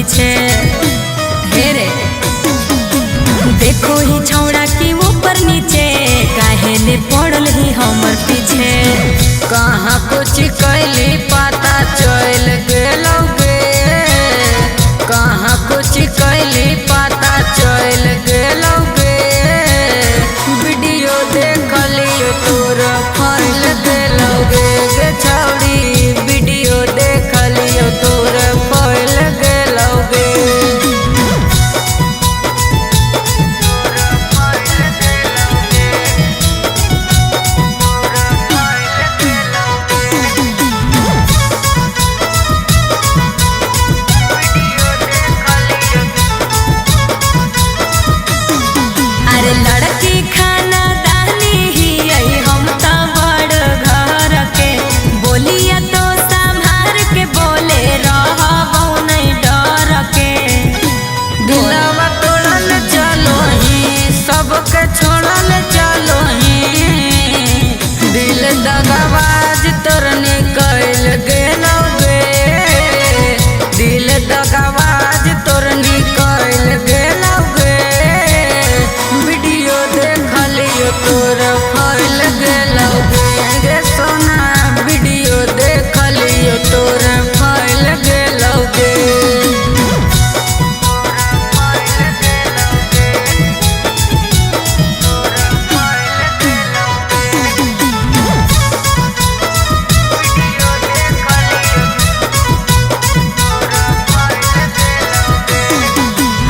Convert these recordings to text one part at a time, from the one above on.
पीछे। हे रे देखो ही छौड़ा की ऊपर नीचे काहे ले पड़ल ही हमर पीछे। कहाँ कुछ कैली पता चल गेलौगे, कहाँ कुछ कैली पता चल गेलौगे। वीडियो देखलियो तोर फैल गेलौगे गे छौड़ी, वीडियो देखलियो तोर फैल गेलौगे। अरे लड़की खाना दानी ही आई हम तो बड़ घर के, बोलिया तो संभार के बोले रहबो नहीं डर के। दिलवा तोड़ल चलो ही सबके छोड़ल चलो ही, दिल दगाबाज तोर निकल गेलौगे, दिल दगाबाज तोर निकल गेलौगे। वीडियो देखलियो तोर फैल गेलौगे गे सोना, वीडियो देखलियो तोर फैल गेलौगे।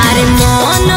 अरे मन